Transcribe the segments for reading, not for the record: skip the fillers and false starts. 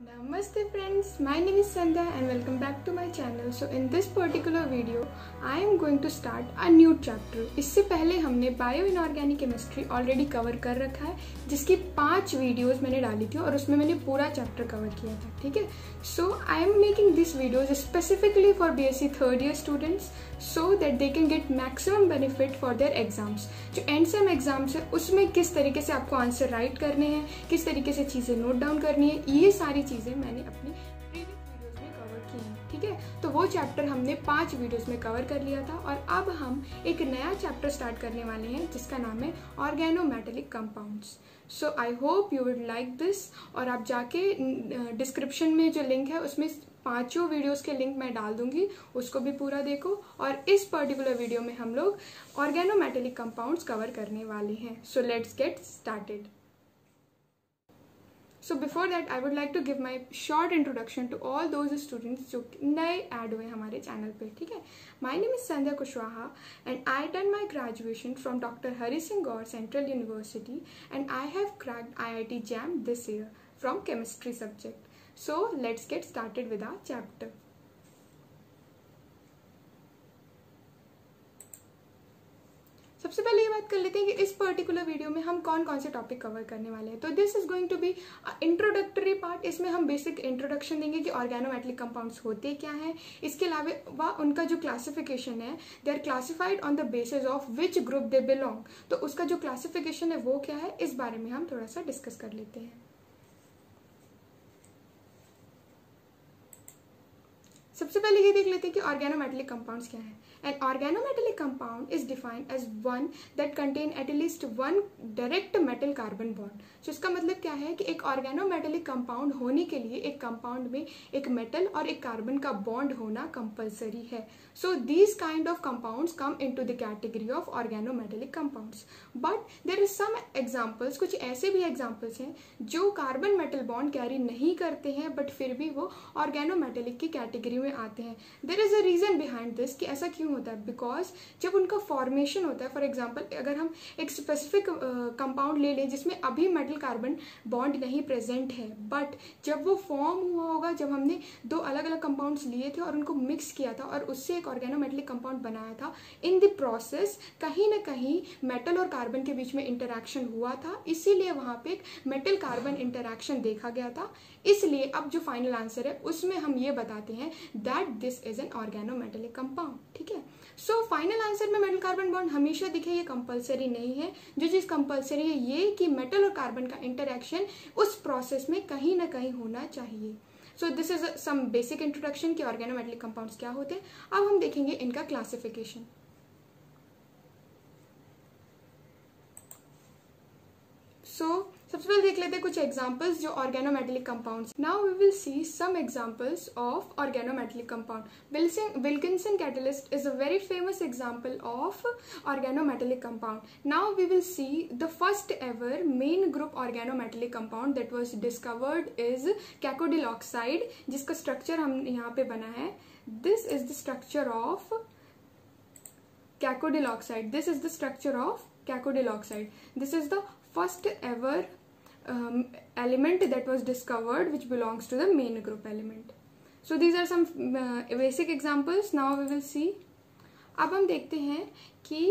Namaste friends, my name is Sandhya and welcome back to my channel. So in this particular video, I am going to start a new chapter. इससे पहले हमने bio inorganic chemistry already cover कर रखा है, जिसकी 5 videos मैंने डाली थी और उसमें मैंने पूरा चैप्टर कवर किया था, ठीक है. So I am making this videos specifically for BSc third year students so that they can get maximum benefit for their exams. जो एंड सेम एग्जाम्स है उसमें किस तरीके से आपको आंसर राइट करने हैं, किस तरीके से चीज़ें नोट डाउन करनी है, ये सारी चीज़ें मैंने अपनी प्रीवियस वीडियोस में कवर की हैं, ठीक है. तो वो चैप्टर हमने 5 वीडियोस में कवर कर लिया था और अब हम एक नया चैप्टर स्टार्ट करने वाले हैं जिसका नाम है organometallic compounds. So I hope you would like this. और आप जाके डिस्क्रिप्शन में जो लिंक है उसमें 5 वीडियोस के लिंक मैं डाल दूंगी, उसको भी पूरा देखो. और इस पर्टिकुलर वीडियो में हम लोग ऑर्गेनोमेटेलिक कंपाउंड्स कवर करने वाले हैं. So let's get started. So before that I would like to give my short introduction to all those students जो नए ऐड हुए हमारे चैनल पे, ठीक है. My name is Sandhya Kushwaha and I done my graduation from doctor Hari Singh Gour central university and I have cracked IIT JAM this year from chemistry subject. So let's get started with our chapter. सबसे पहले ये बात कर लेते हैं कि इस पर्टिकुलर वीडियो में हम कौन कौन से टॉपिक कवर करने वाले हैं. तो this is going to be introductory part. इसमें हम बेसिक इंट्रोडक्शन देंगे कि ऑर्गेनोमेटेलिक कंपाउंड्स होते क्या हैं. इसके अलावा उनका जो क्लासिफिकेशन है, they are classified on the basis of which group they belong. तो उसका जो क्लासिफिकेशन है वो क्या है, इस बारे में हम थोड़ा सा डिस्कस कर लेते हैं. सबसे पहले ये देख लेते हैं कि ऑर्गेनोमेटेलिक कंपाउंड्स क्या हैं. An organometallic compound is defined as one that contain at least one direct metal carbon bond. So इसका मतलब क्या है कि एक ऑर्गेनोमेटेलिक कंपाउंड होने के लिए एक कंपाउंड में एक मेटल और एक कार्बन का बॉन्ड होना कंपलसरी है. So these kind of compounds come into the category of organometallic compounds. But there is some examples, कुछ ऐसे भी एग्जांपल्स हैं जो कार्बन मेटल बॉन्ड कैरी नहीं करते हैं बट फिर भी वो ऑर्गेनोमेटेलिक की कैटेगरी में आते हैं. There is a reason behind this कि ऐसा क्यों होता है. बिकॉज जब उनका फॉर्मेशन होता है, फॉर एग्जाम्पल अगर हम एक स्पेसिफिक कंपाउंड ले लें जिसमें अभी मेटल कार्बन बॉन्ड नहीं प्रेजेंट है, बट जब वो फॉर्म हुआ होगा, जब हमने 2 अलग अलग कंपाउंड्स लिए थे और उनको मिक्स किया था और उससे एक ऑर्गेनोमेटेलिक कंपाउंड बनाया था, इन द प्रोसेस कहीं ना कहीं मेटल और कार्बन के बीच में इंटरैक्शन हुआ था, इसीलिए वहां पे एक मेटल कार्बन इंटरैक्शन देखा गया था. इसलिए अब जो फाइनल आंसर है उसमें हम ये बताते हैं that this is an organometallic compound, ठीक है. सो फाइनल आंसर में मेटल कार्बन बॉन्ड हमेशा दिखे, ये कंपलसरी नहीं है. जो चीज कंपलसरी है ये कि मेटल और कार्बन का इंटरैक्शन उस प्रोसेस में कहीं ना कहीं होना चाहिए. So this is some basic introduction कि ऑर्गेनोमेटेलिक कंपाउंड्स क्या होते हैं. अब हम देखेंगे इनका क्लासिफिकेशन. सो सबसे पहले देख लेते हैं कुछ एग्जांपल्स जो organometallic compounds. Now we will see some examples of organometallic compound. Wilkinson catalyst is a very famous example of organometallic compound. Now we will see the first ever main group organometallic compound that was discovered is cacodyl oxide, जिसका structure हम यहाँ पे बना है. This is the structure of cacodyl oxide. This is the structure of cacodyl oxide. This is the first ever element that was discovered which belongs to the main group element. So these are some basic examples. Now we will see. अब हम देखते हैं कि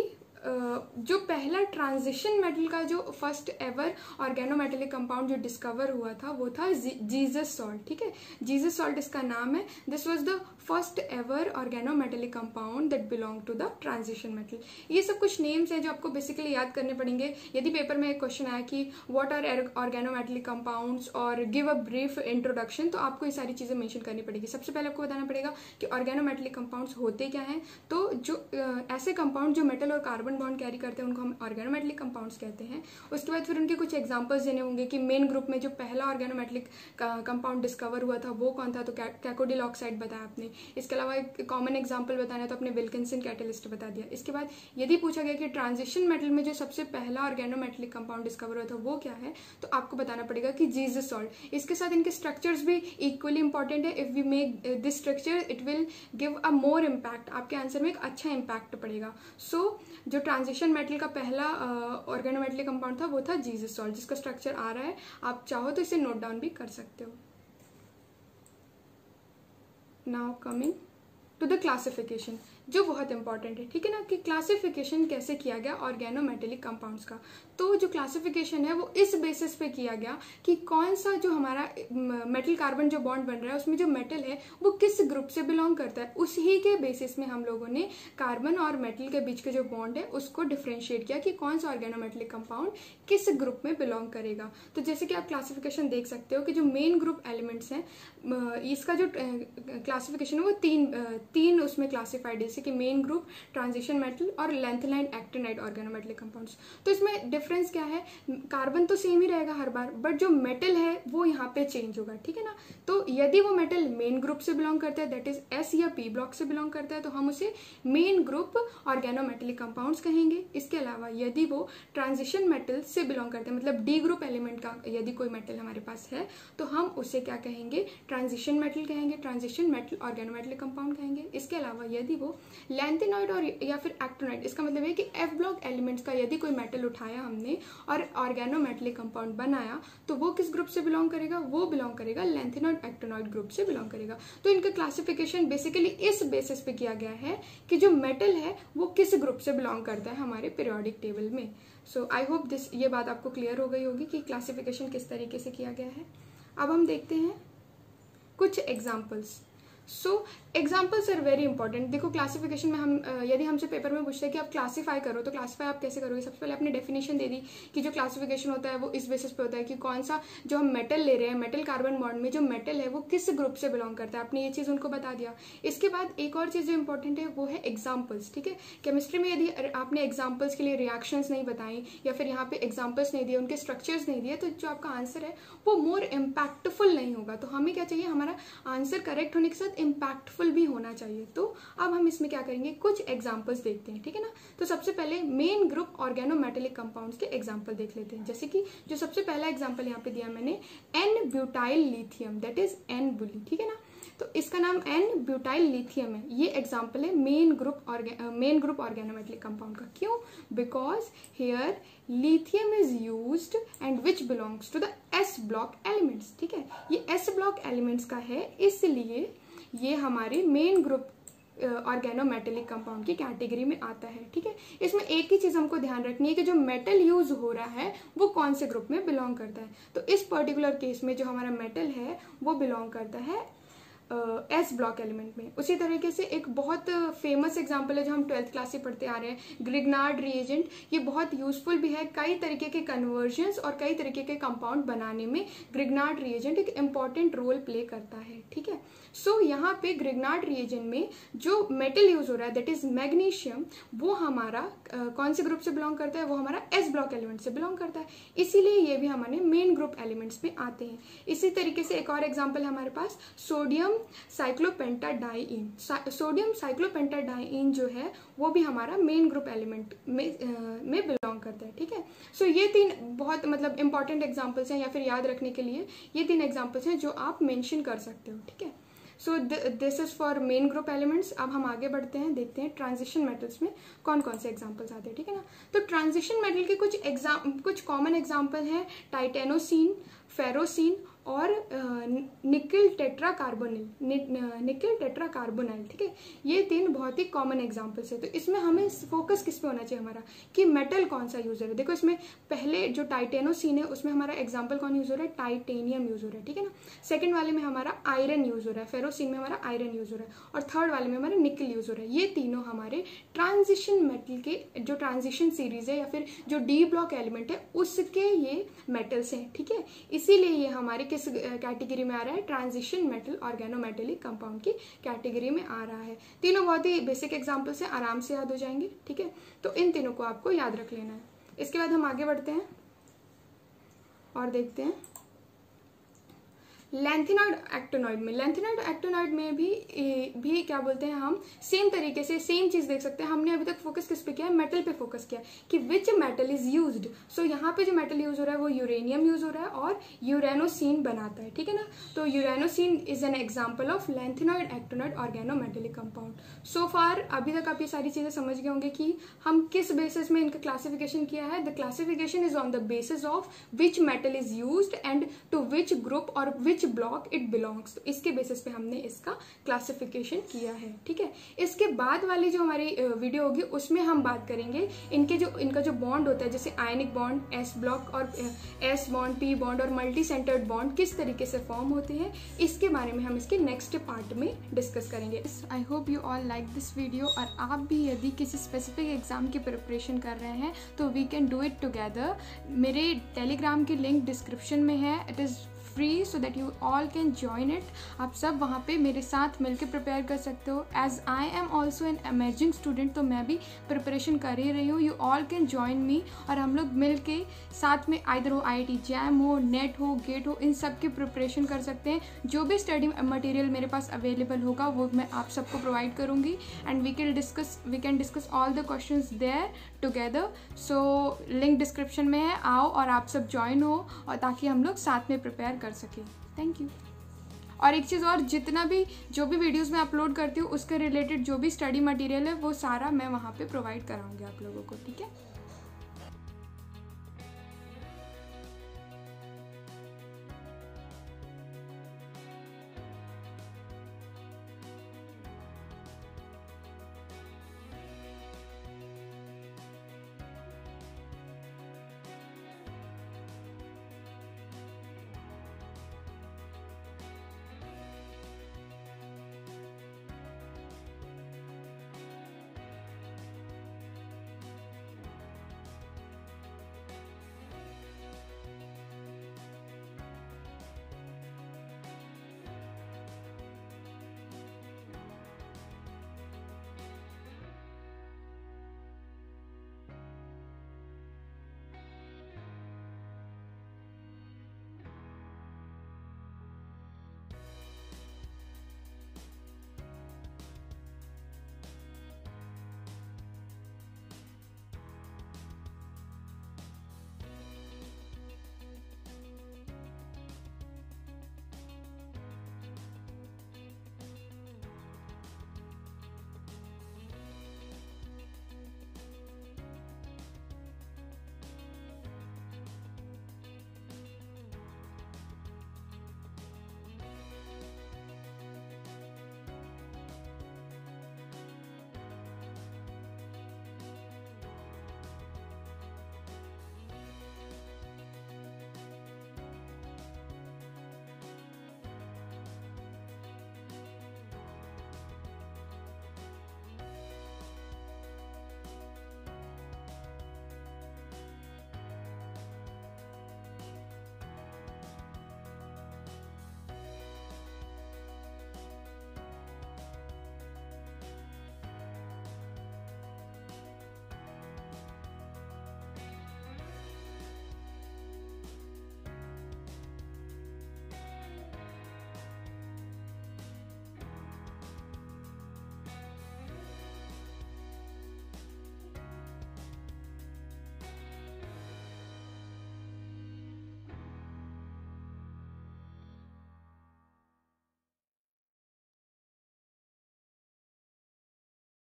जो पहला transition metal का जो first ever organometallic compound जो डिस्कवर हुआ था वो था जीसस सॉल्ट, ठीक है. जीसस सॉल्ट इसका नाम है. This was the first ever organometallic compound that belong to the transition metal. ये सब कुछ नेम्स हैं जो आपको बेसिकली याद करने पड़ेंगे. यदि पेपर में एक क्वेश्चन आया कि व्हाट आर ऑर्गेनोमेटेलिक कंपाउंड्स और गिव अ ब्रीफ इंट्रोडक्शन, तो आपको ये सारी चीजें मेंशन करनी पड़ेगी. सबसे पहले आपको बताना पड़ेगा कि ऑर्गेनोमेटेलिक कंपाउंड्स होते क्या हैं. तो जो ऐसे कंपाउंड जो मेटल और कार्बन बॉन्ड कैरी करते हैं उनको हम ऑर्गेनोमेटेलिक कंपाउंड्स कहते हैं. उसके बाद फिर उनके कुछ एग्जांपल्स देने होंगे कि मेन ग्रुप में जो पहला ऑर्गेनोमेटेलिक कंपाउंड डिस्कवर हुआ था वो कौन था. तो कैकोडिल ऑक्साइड बताया आपने. इसके अलावा एक कॉमन एग्जांपल बताना है तो आपने विल्किंसन कैटलिस्ट बता दिया. इसके बाद यदि पूछा गया कि ट्रांजिशन मेटल में जो सबसे पहला ऑर्गेनोमेटेलिक कंपाउंड डिस्कवर हुआ था वो क्या है, तो आपको बताना पड़ेगा कि जीसस सॉल्ट. इसके साथ इनके स्ट्रक्चर्स भी इक्वली इंपॉर्टेंट है. If we make this structure it will give a more impact. आपके आंसर में एक अच्छा इम्पैक्ट पड़ेगा. सो जो ट्रांजिशन मेटल का पहला ऑर्गेनोमेटेलिक कंपाउंड था वो था जीसस सॉल्ट, जिसका स्ट्रक्चर आ रहा है. आप चाहो तो इसे नोट डाउन भी कर सकते हो. Now coming to the classification, जो बहुत इंपॉर्टेंट है, ठीक है ना, कि क्लासिफिकेशन कैसे किया गया ऑर्गेनोमेटेलिक कंपाउंड्स का। तो जो क्लासिफिकेशन है वो इस बेसिस पे किया गया कि कौन सा जो हमारा मेटल कार्बन जो बॉन्ड बन रहा है उसमें जो मेटल है वो किस ग्रुप से बिलोंग करता है। उसी के बेसिस में हम लोगों ने कार्बन और मेटल के बीच के जो बॉन्ड है उसको डिफ्रेंशिएट किया कि कौन सा ऑर्गेनोमेटेलिक कंपाउंड किस ग्रुप में बिलोंग करेगा। तो जैसे कि आप क्लासिफिकेशन देख सकते हो कि जो मेन ग्रुप एलिमेंट्स हैं, इसका जो क्लासिफिकेशन है वो तीन उसमें क्लासिफाइड है, जैसे कि मेन ग्रुप, ट्रांजिशन मेटल और लैंथेनाइड एक्टिनाइड ऑर्गेनोमेटेलिक कंपाउंड्स। तो इसमें डिफरेंस क्या है, कार्बन तो सेम ही रहेगा हर बार, बट जो मेटल है वो यहाँ पे चेंज होगा, ठीक है ना। तो यदि वो मेटल मेन ग्रुप से बिलोंग करता है, दैट इज एस या पी ब्लॉक से बिलोंग करता है, तो हम उसे मेन ग्रुप ऑर्गेनोमेटेलिक कंपाउंड्स कहेंगे। इसके अलावा यदि वो ट्रांजिशन मेटल से बिलोंग करते हैं, मतलब डी ग्रुप एलिमेंट का यदि कोई मेटल हमारे पास है तो हम उसे क्या कहेंगे, ट्रांजिशन मेटल कहेंगे, ट्रांजिशन मेटल ऑर्गेनोमेटेलिक कंपाउंड कहेंगे। इसके अलावा यदि वो लैंथेनॉइड और या फिर एक्टिनाइड, इसका मतलब है कि एफ ब्लॉक एलिमेंट्स का यदि कोई मेटल उठाया हमने और ऑर्गेनोमेटेलिक कंपाउंड बनाया तो वो किस ग्रुप से बिलोंग करेगा, वो बिलोंग करेगा लैंथेनॉइड एक्टिनॉइड ग्रुप से बिलोंग करेगा। तो इनका क्लासिफिकेशन बेसिकली इस बेसिस पे किया गया है कि जो मेटल है वो किस ग्रुप से बिलोंग करता है हमारे पीरियोडिक टेबल में। सो आई होप ये बात आपको क्लियर हो गई होगी कि क्लासिफिकेशन किस तरीके से किया गया है। अब हम देखते हैं कुछ examples. So examples are very important. देखो क्लासिफिकेशन में हम यदि हमसे पेपर में पूछते हैं कि आप क्लासीफाई करो तो क्लासीफाई आप कैसे करोगे। सबसे पहले आपने डेफिनेशन दे दी कि जो क्लासिफिकेशन होता है वो इस बेसिस पे होता है कि कौन सा जो हम मेटल ले रहे हैं, मेटल कार्बन बॉन्ड में जो मेटल है वो किस ग्रुप से बिलोंग करता है, आपने ये चीज़ उनको बता दिया। इसके बाद एक और चीज़ जो इंपॉर्टेंट है वो है एग्जाम्पल्स, ठीक है। केमिस्ट्री में यदि आपने एग्जाम्पल्स के लिए रिएक्शंस नहीं बताई या फिर यहाँ पे एग्जाम्पल्स नहीं दिए, उनके स्ट्रक्चर्स नहीं दिए, तो जो आपका आंसर है वो मोर इम्पैक्टफुल नहीं होगा। तो हमें क्या चाहिए, हमारा आंसर करेक्ट होने के साथ इम्पैक्टफुल भी होना चाहिए। तो अब हम इसमें क्या करेंगे, कुछ एग्जांपल्स देखते हैं, ठीक है ना। तो सबसे पहले मेन ग्रुप ऑर्गेनोमेटेलिक कंपाउंड्स के एग्जांपल देख लेते हैं। जैसे कि जो सबसे पहला एग्जांपल यहाँ पे दिया मैंने, n butyl lithium, that is n BuLi, ठीक है ना। तो इसका नाम एन ब्यूटाइल लिथियम है। ये एग्जांपल है मेन ग्रुप ऑर्गेनोमेटेलिक कंपाउंड का। क्यों? Because here lithium is used and which belongs to the S block elements, ठीक है। ये एस ब्लॉक एलिमेंट्स का है, इसलिए ये हमारे मेन ग्रुप ऑर्गेनोमेटेलिक कंपाउंड की कैटेगरी में आता है, ठीक है। इसमें एक ही चीज हमको ध्यान रखनी है कि जो मेटल यूज हो रहा है वो कौन से ग्रुप में बिलोंग करता है। तो इस पर्टिकुलर केस में जो हमारा मेटल है वो बिलोंग करता है एस ब्लॉक एलिमेंट में। उसी तरीके से एक बहुत फेमस एग्जांपल है जो हम 12th क्लास से पढ़ते आ रहे हैं, ग्रिग्नार्ड रिएजेंट। ये बहुत यूजफुल भी है, कई तरीके के कन्वर्जन्स और कई तरीके के कंपाउंड बनाने में ग्रिग्नार्ड रिएजेंट एक इंपॉर्टेंट रोल प्ले करता है, ठीक है। सो यहाँ पे ग्रिग्नार्ड रिएजेंट में जो मेटल यूज हो रहा है दैट इज मैग्नीशियम, वो हमारा कौन से ग्रुप से बिलोंग करता है, वो हमारा एस ब्लॉक एलिमेंट से बिलोंग करता है, इसीलिए ये भी हमारे मेन ग्रुप एलिमेंट्स में आते हैं। इसी तरीके से एक और एग्जांपल हमारे पास सोडियम साइक्लोपेंटाडाइइन। सोडियम साइक्लोपेंटाडाइइन जो है वो भी हमारा मेन ग्रुप एलिमेंट में बिलोंग करता है, ठीक है। सो ये तीन बहुत मतलब इंपॉर्टेंट एग्जांपल्स हैं, या फिर याद रखने के लिए ये तीन एग्जांपल्स हैं जो आप मेंशन कर सकते हो, ठीक है। सो this is for main group elements. अब हम आगे बढ़ते हैं, देखते हैं ट्रांजिशन मेटल्स में कौन कौन से एग्जांपल्स आते हैं, ठीक है ना। तो ट्रांजिशन मेटल के कुछ कॉमन एग्जांपल हैं, टाइटेनोसिन, फेरोसिन और निकल टेट्राकार्बोनिल, ठीक है। ये तीन बहुत ही कॉमन एग्जांपल्स है। तो इसमें हमें फोकस किस पे होना चाहिए हमारा, कि मेटल कौन सा यूज हो रहा है। देखो इसमें पहले जो टाइटेनोसिन है उसमें हमारा एग्जांपल कौन यूज हो रहा है, टाइटेनियम यूज हो रहा है, ठीक है ना। सेकंड वाले में हमारा आयरन यूज हो रहा है, फेरोसिन में हमारा आयरन यूज हो रहा है, और थर्ड वाले में हमारा निकल यूज हो रहा है। ये तीनों हमारे ट्रांजिशन मेटल के जो ट्रांजिशन सीरीज है या फिर जो डी ब्लॉक एलिमेंट है उसके ये मेटल्स हैं, ठीक है। इसीलिए ये हमारे किस कैटेगरी में आ रहा है, ट्रांजिशन मेटल ऑर्गेनोमेटेलिक कंपाउंड की कैटेगरी में आ रहा है। तीनों बहुत ही बेसिक एग्जांपल्स हैं, आराम से याद हो जाएंगे, ठीक है। तो इन तीनों को आपको याद रख लेना है। इसके बाद हम आगे बढ़ते हैं और देखते हैं लैंथेनॉइड एक्टिनॉइड में। लैंथेनॉइड एक्टिनॉइड में भी क्या बोलते हैं हम, सेम तरीके से सेम चीज देख सकते हैं। हमने अभी तक फोकस किस पे किया है, मेटल पे फोकस किया कि विच मेटल इज यूज्ड। सो यहाँ पे जो मेटल यूज हो रहा है वो यूरेनियम यूज हो रहा है और यूरेनोसिन बनाता है, ठीक है ना। तो uranocene is an example of lanthanide actinide organometallic compound. So far अभी तक आप ये सारी चीजें समझ गए होंगे कि हम किस बेसिस में इनका क्लासिफिकेशन किया है। The classification is on the basis of which metal is used and to which group और which which block it belongs. तो इसके बेसिस पे हमने इसका क्लासिफिकेशन किया है, ठीक है। इसके बाद वाली जो हमारी वीडियो होगी उसमें हम बात करेंगे इनका जो बॉन्ड होता है, जैसे आयनिक बॉन्ड, एस ब्लॉक और एस बॉन्ड, पी बॉन्ड और मल्टी सेंटर्ड बॉन्ड किस तरीके से फॉर्म होते हैं, इसके बारे में हम इसके नेक्स्ट पार्ट में डिस्कस करेंगे। I hope you all like this video, और आप भी यदि किसी स्पेसिफिक एग्जाम की प्रिपरेशन कर रहे हैं तो we can do it together. मेरे टेलीग्राम की लिंक डिस्क्रिप्शन में है, it is free so that you all can join it. आप सब वहाँ पे मेरे साथ मिलकर प्रिपेयर कर सकते हो। As I am also an emerging student, तो मैं भी प्रिपरेशन कर ही रही हूँ। You all can join me, और हम लोग मिल के साथ में आइदर हो IIT जैम हो, नेट हो, गेट हो, इन सब की प्रिपरेशन कर सकते हैं। जो भी स्टडी मटेरियल मेरे पास अवेलेबल होगा वो मैं आप सबको प्रोवाइड करूँगी, and we can discuss all the questions there together. So link description में है, आओ और आप सब ज्वाइन हो, और ताकि हम लोग साथ में प्रिपेयर कर सकें। Thank you. और एक चीज़ और, जो भी वीडियोस मैं अपलोड करती हूँ उसके रिलेटेड जो भी स्टडी मटेरियल है वो सारा मैं वहाँ पे प्रोवाइड कराऊँगी आप लोगों को, ठीक है।